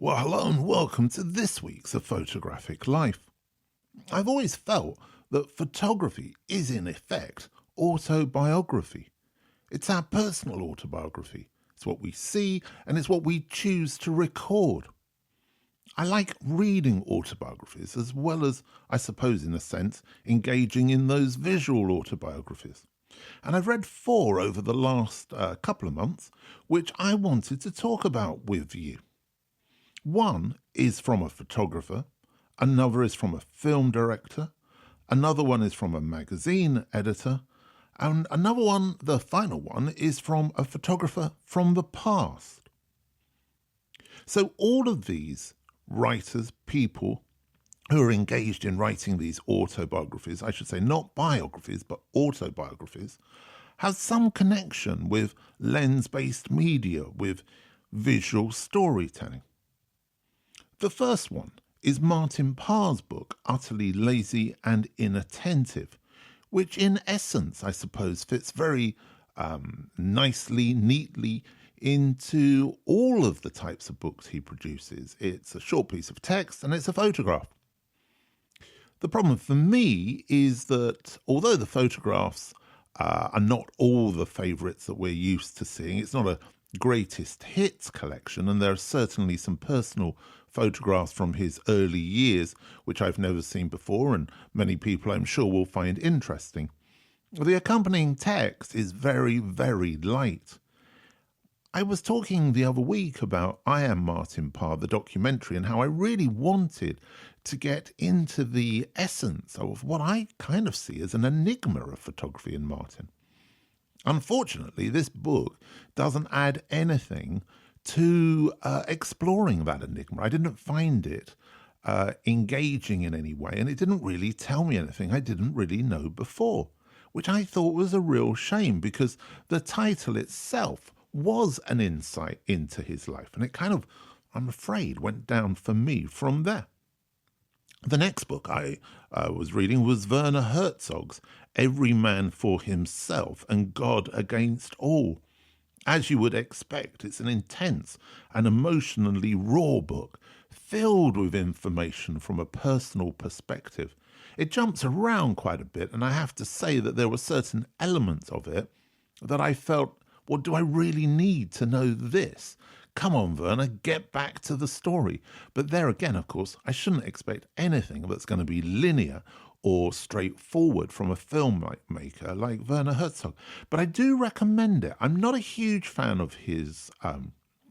Well, hello and welcome to this week's A Photographic Life. I've always felt that photography is in effect autobiography. It's our personal autobiography. It's what we see and it's what we choose to record. I like reading autobiographies as well as, I suppose in a sense, engaging in those visual autobiographies. And I've read 4 over the last couple of months, which I wanted to talk about with you. One is from a photographer, another is from a film director, another one is from a magazine editor, and another one, the final one, is from a photographer from the past. So all of these writers, people who are engaged in writing these autobiographies, I should say not biographies, but autobiographies, have some connection with lens-based media, with visual storytelling. The first one is Martin Parr's book, Utterly Lazy and Inattentive, which in essence, I suppose, fits very nicely, neatly into all of the types of books he produces. It's a short piece of text and it's a photograph. The problem for me is that although the photographs are not all the favourites that we're used to seeing, it's not a greatest hits collection, and there are certainly some personal photographs from his early years which I've never seen before and many people I'm sure will find interesting. The accompanying text is very, very light. I was talking the other week about I Am Martin Parr, the documentary, and how I really wanted to get into the essence of what I kind of see as an enigma of photography in Martin. Unfortunately, this book doesn't add anything to exploring that enigma. I didn't find it engaging in any way, and it didn't really tell me anything I didn't really know before, which I thought was a real shame because the title itself was an insight into his life, and it kind of, I'm afraid, went down for me from there. The next book I was reading was Werner Herzog's Every Man for Himself and God Against All. As you would expect, it's an intense and emotionally raw book, filled with information from a personal perspective. It jumps around quite a bit, and I have to say that there were certain elements of it that I felt, well, do I really need to know this? Come on, Werner, get back to the story. But there again, of course, I shouldn't expect anything that's going to be linear or straightforward from a filmmaker like Werner Herzog. But I do recommend it. I'm not a huge fan of his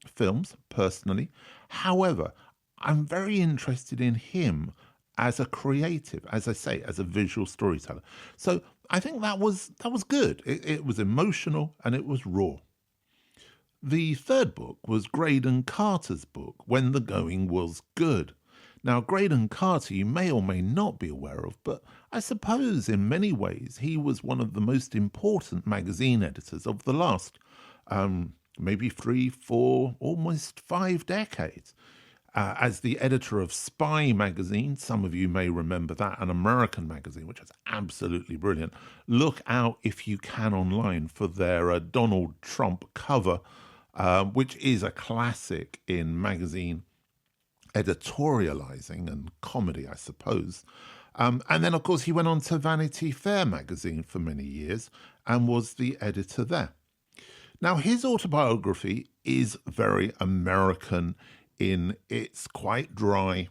films, personally. However, I'm very interested in him as a creative, as I say, as a visual storyteller. So I think that was good. It was emotional and it was raw. The third book was Graydon Carter's book, When the Going Was Good. Now, Graydon Carter you may or may not be aware of, but I suppose in many ways he was one of the most important magazine editors of the last maybe 3, 4, almost 5 decades. As the editor of Spy magazine, some of you may remember that, an American magazine, which was absolutely brilliant. Look out if you can online for their Donald Trump cover, which is a classic in magazine editorializing and comedy, I suppose. And then, of course, he went on to Vanity Fair magazine for many years and was the editor there. Now, his autobiography is very American it's quite dry.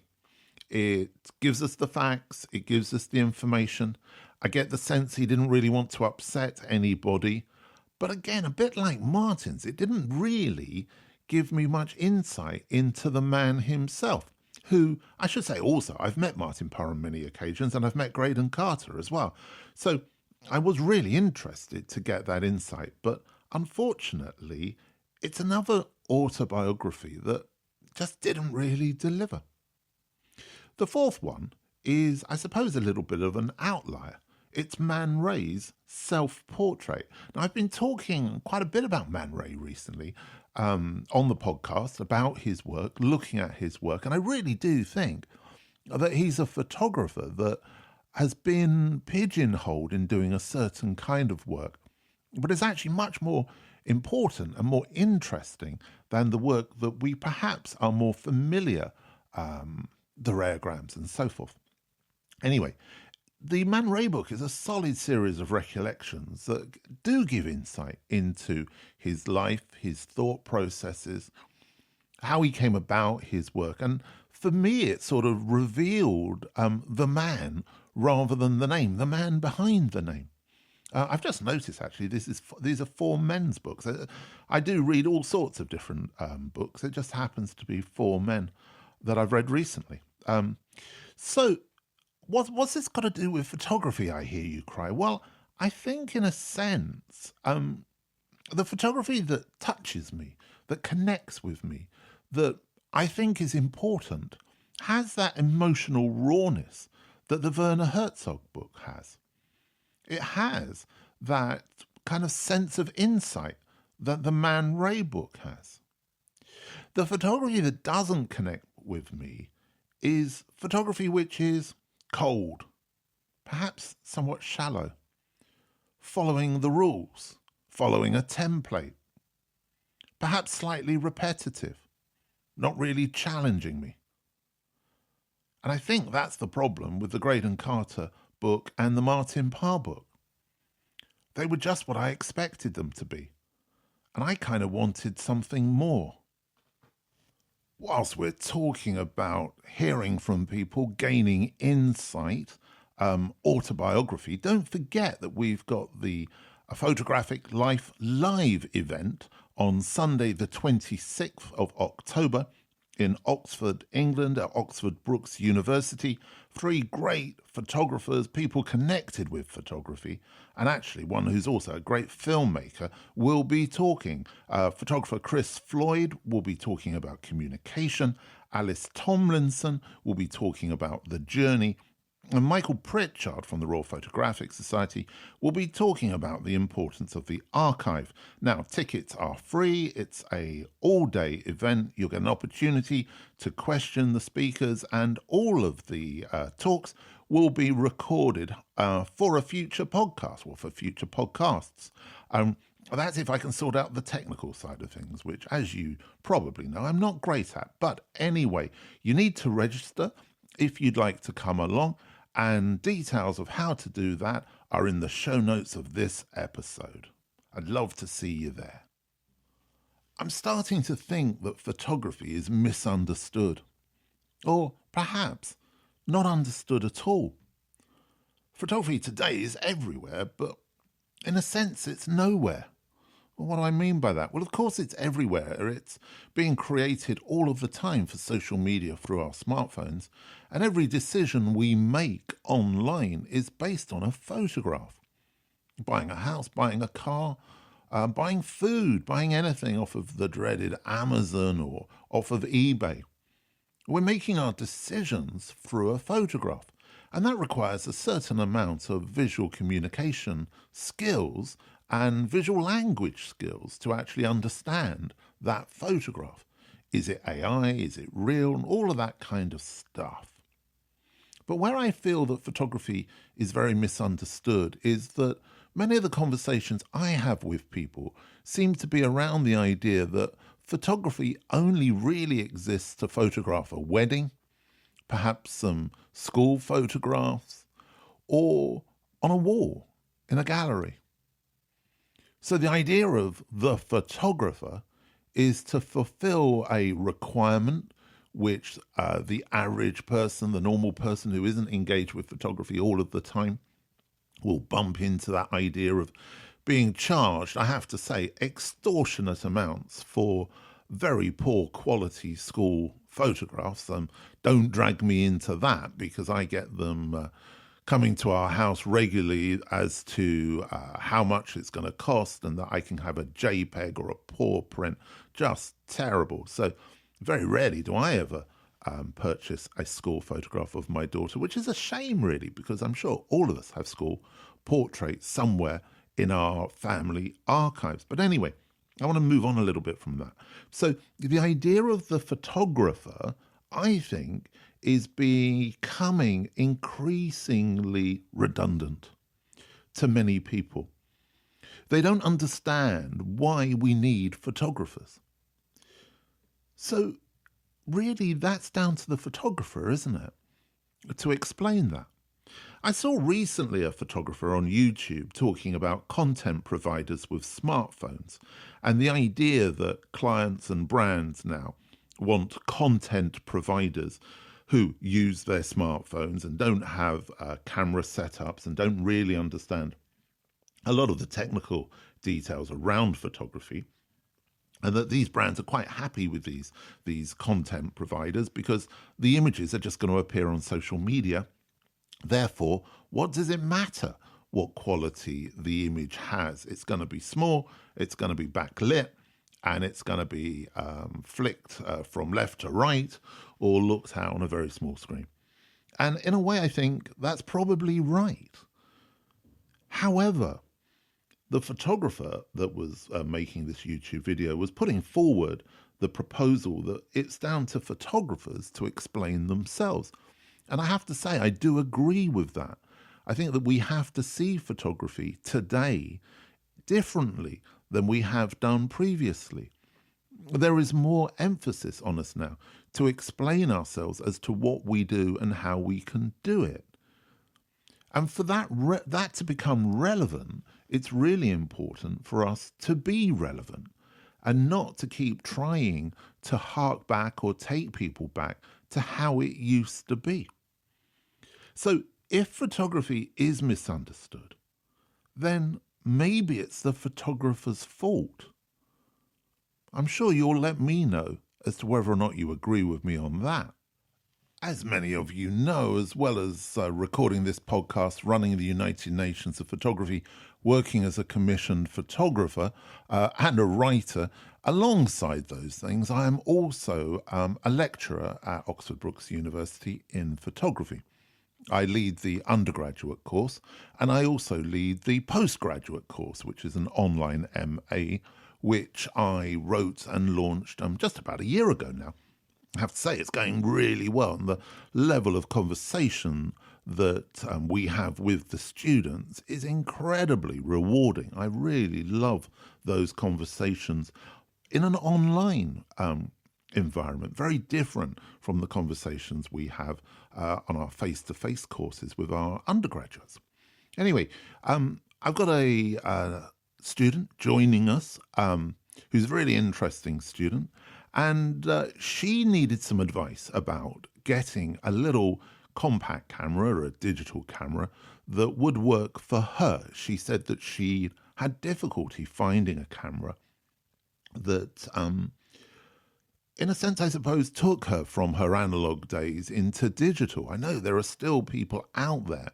It gives us the facts. It gives us the information. I get the sense he didn't really want to upset anybody. But again, a bit like Martin's, it didn't really give me much insight into the man himself, who, I should say also, I've met Martin Parr on many occasions, and I've met Graydon Carter as well. So I was really interested to get that insight. But unfortunately, it's another autobiography that just didn't really deliver. The fourth one is, I suppose, a little bit of an outlier. It's Man Ray's self-portrait. Now, I've been talking quite a bit about Man Ray recently on the podcast, about his work, looking at his work, and I really do think that he's a photographer that has been pigeonholed in doing a certain kind of work, but is actually much more important and more interesting than the work that we perhaps are more familiar, the Raregrams and so forth. Anyway, the Man Ray book is a solid series of recollections that do give insight into his life, his thought processes, how he came about his work. And for me, it sort of revealed the man rather than the name, the man behind the name. I've just noticed, actually, these are 4 men's books. I do read all sorts of different books. It just happens to be 4 men that I've read recently. So what's this got to do with photography, I hear you cry? Well, I think in a sense, the photography that touches me, that connects with me, that I think is important, has that emotional rawness that the Werner Herzog book has. It has that kind of sense of insight that the Man Ray book has. The photography that doesn't connect with me is photography which is cold, perhaps somewhat shallow, following the rules, following a template, perhaps slightly repetitive, not really challenging me. And I think that's the problem with the Graydon Carter book and the Martin Parr book. They were just what I expected them to be, and I kind of wanted something more. Whilst we're talking about hearing from people, gaining insight, autobiography, don't forget that we've got the Photographic Life Live event on Sunday the 26th of October in Oxford, England, at Oxford Brookes University. 3 great photographers, people connected with photography, and actually one who's also a great filmmaker, will be talking. Photographer Chris Floyd will be talking about communication. Alice Tomlinson will be talking about the journey. And Michael Pritchard from the Royal Photographic Society will be talking about the importance of the archive. Now, tickets are free. It's a all-day event. You'll get an opportunity to question the speakers, and all of the talks will be recorded for a future podcast, or for future podcasts. That's if I can sort out the technical side of things, which, as you probably know, I'm not great at. But anyway, you need to register if you'd like to come along. And details of how to do that are in the show notes of this episode. I'd love to see you there. I'm starting to think that photography is misunderstood, or perhaps not understood at all. Photography today is everywhere, but in a sense it's nowhere. Well, what do I mean by that? Well, of course it's everywhere. It's being created all of the time for social media through our smartphones, and every decision we make online is based on a photograph. Buying a house, buying a car, buying food, buying anything off of the dreaded Amazon or off of eBay. We're making our decisions through a photograph, and that requires a certain amount of visual communication skills and visual language skills to actually understand that photograph. Is it AI? Is it real? And all of that kind of stuff. But where I feel that photography is very misunderstood is that many of the conversations I have with people seem to be around the idea that photography only really exists to photograph a wedding, perhaps some school photographs, or on a wall in a gallery. So the idea of the photographer is to fulfill a requirement which the average person, the normal person who isn't engaged with photography all of the time, will bump into that idea of being charged, I have to say, extortionate amounts for very poor quality school photographs. Don't drag me into that, because I get them coming to our house regularly as to how much it's going to cost, and that I can have a JPEG or a poor print. Just terrible. So very rarely do I ever purchase a school photograph of my daughter, which is a shame, really, because I'm sure all of us have school portraits somewhere in our family archives. But anyway, I want to move on a little bit from that. So the idea of the photographer, I think, is becoming increasingly redundant to many people. They don't understand why we need photographers. So really, that's down to the photographer, isn't it? To explain that. I saw recently a photographer on YouTube talking about content providers with smartphones and the idea that clients and brands now want content providers who use their smartphones and don't have camera setups and don't really understand a lot of the technical details around photography. And that these brands are quite happy with these content providers because the images are just going to appear on social media. Therefore, what does it matter what quality the image has? It's going to be small, it's going to be backlit, and it's going to be flicked from left to right or looked at on a very small screen. And in a way, I think that's probably right. However, the photographer that was making this YouTube video was putting forward the proposal that it's down to photographers to explain themselves. And I have to say, I do agree with that. I think that we have to see photography today differently than we have done previously. There is more emphasis on us now to explain ourselves as to what we do and how we can do it. And for that to become relevant, it's really important for us to be relevant and not to keep trying to hark back or take people back to how it used to be. So if photography is misunderstood, then maybe it's the photographer's fault. I'm sure you'll let me know as to whether or not you agree with me on that. As many of you know, as well as recording this podcast, running the United Nations of Photography, working as a commissioned photographer and a writer, alongside those things, I am also a lecturer at Oxford Brookes University in photography. I lead the undergraduate course, and I also lead the postgraduate course, which is an online MA, which I wrote and launched just about a year ago now. I have to say it's going really well, and the level of conversation that we have with the students is incredibly rewarding. I really love those conversations in an online environment, very different from the conversations we have on our face-to-face courses with our undergraduates. Anyway, I've got a student joining us who's a really interesting student, and she needed some advice about getting a little compact camera, or a digital camera, that would work for her. She said that she had difficulty finding a camera that, in a sense, I suppose, took her from her analog days into digital. I know there are still people out there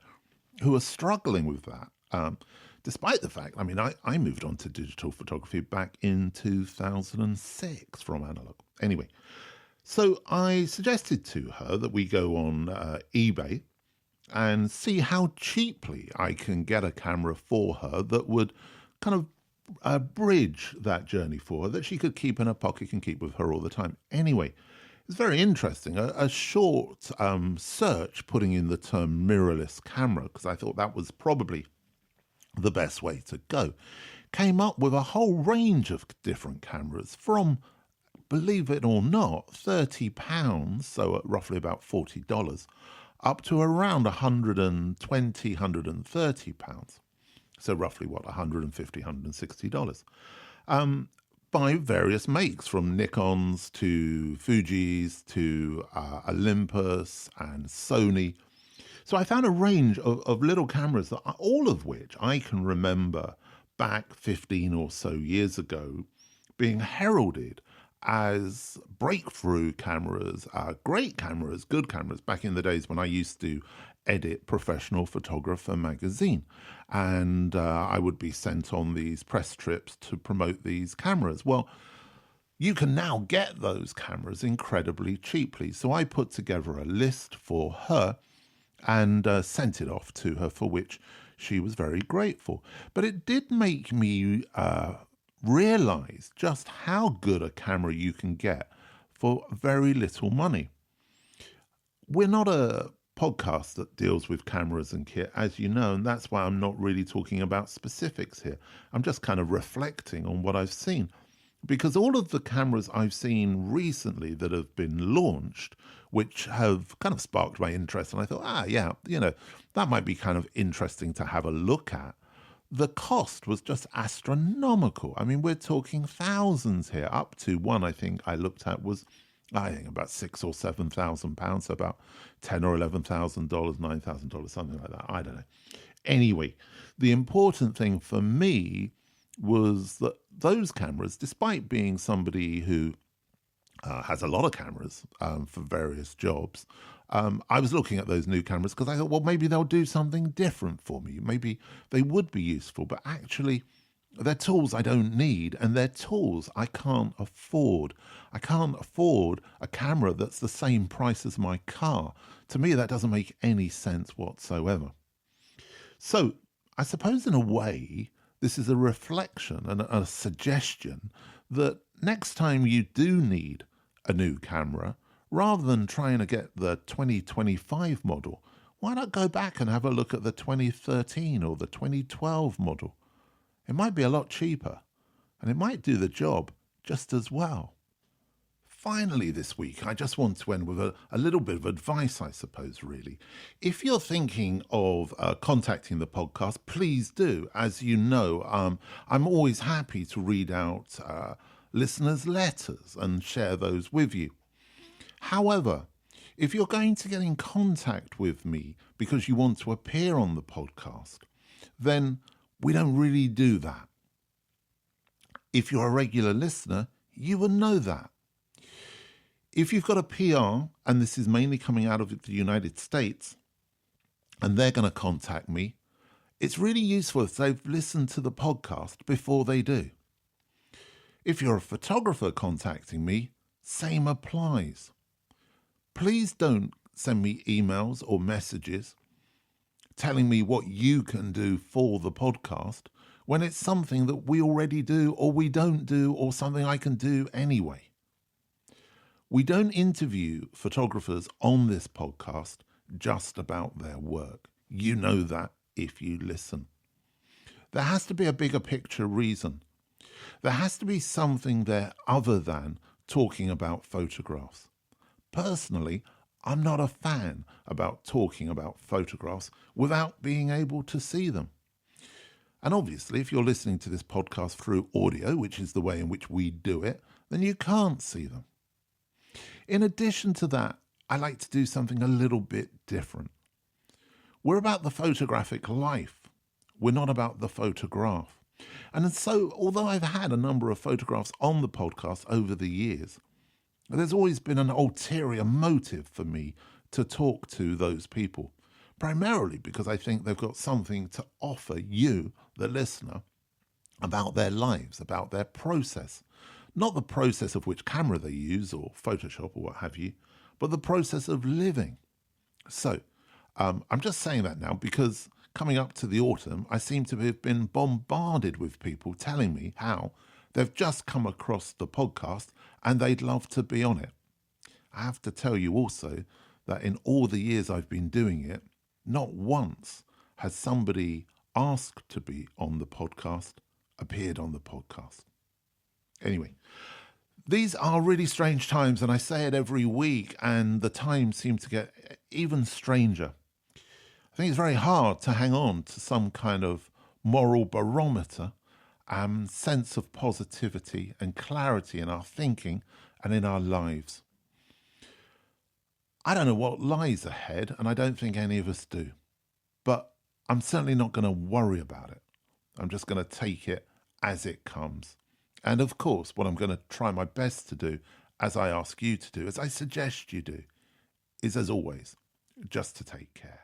who are struggling with that. Despite the fact, I moved on to digital photography back in 2006 from analog. Anyway, so I suggested to her that we go on eBay and see how cheaply I can get a camera for her that would kind of bridge that journey for her, that she could keep in her pocket and keep with her all the time. Anyway, it's very interesting. A short search putting in the term mirrorless camera, because I thought that was probably the best way to go, came up with a whole range of different cameras from, believe it or not, £30, so at roughly about $40, up to around £120, £130. So roughly $150, $160. By various makes, from Nikons to Fujis to Olympus and Sony. So I found a range of little cameras, that all of which I can remember back 15 or so years ago being heralded as breakthrough cameras, great cameras, good cameras, back in the days when I used to edit Professional Photographer magazine. And I would be sent on these press trips to promote these cameras. Well, you can now get those cameras incredibly cheaply. So I put together a list for her and sent it off to her, for which she was very grateful. But it did make me realize just how good a camera you can get for very little money. We're not a podcast that deals with cameras and kit, as you know, and that's why I'm not really talking about specifics here. I'm just kind of reflecting on what I've seen. Because all of the cameras I've seen recently that have been launched, which have kind of sparked my interest, and I thought, yeah, that might be kind of interesting to have a look at. The cost was just astronomical. I mean, we're talking thousands here, up to one I think I looked at was, about £6,000 or £7,000, so about $10,000 or $11,000, $9,000, something like that. I don't know. Anyway, the important thing for me was that those cameras, despite being somebody who has a lot of cameras for various jobs, I was looking at those new cameras because I thought, well, maybe they'll do something different for me. Maybe they would be useful, but actually they're tools I don't need, and they're tools I can't afford. I can't afford a camera that's the same price as my car. To me, that doesn't make any sense whatsoever. So I suppose in a way, this is a reflection and a suggestion that next time you do need a new camera, rather than trying to get the 2025 model, why not go back and have a look at the 2013 or the 2012 model? It might be a lot cheaper, and it might do the job just as well. Finally this week, I just want to end with a little bit of advice, I suppose, really. If you're thinking of contacting the podcast, please do. As you know, I'm always happy to read out listeners' letters and share those with you. However, if you're going to get in contact with me because you want to appear on the podcast, then we don't really do that. If you're a regular listener, you will know that. If you've got a PR, and this is mainly coming out of the United States, and they're going to contact me, it's really useful if they've listened to the podcast before they do. If you're a photographer contacting me, same applies. Please don't send me emails or messages telling me what you can do for the podcast when it's something that we already do or we don't do or something I can do anyway. We don't interview photographers on this podcast just about their work. You know that if you listen. There has to be a bigger picture reason. There has to be something there other than talking about photographs. Personally, I'm not a fan about talking about photographs without being able to see them. And obviously, if you're listening to this podcast through audio, which is the way in which we do it, then you can't see them. In addition to that, I like to do something a little bit different. We're about the photographic life. We're not about the photograph. And so, although I've had a number of photographs on the podcast over the years, there's always been an ulterior motive for me to talk to those people, primarily because I think they've got something to offer you, the listener, about their lives, about their process. Not the process of which camera they use or Photoshop or what have you, but the process of living. So I'm just saying that now because coming up to the autumn, I seem to have been bombarded with people telling me how they've just come across the podcast and they'd love to be on it. I have to tell you also that in all the years I've been doing it, not once has somebody asked to be on the podcast, appeared on the podcast. Anyway, these are really strange times, and I say it every week, and the times seem to get even stranger. I think it's very hard to hang on to some kind of moral barometer and sense of positivity and clarity in our thinking and in our lives. I don't know what lies ahead, and I don't think any of us do. But I'm certainly not going to worry about it. I'm just going to take it as it comes. And of course, what I'm going to try my best to do, as I ask you to do, as I suggest you do, is, as always, just to take care.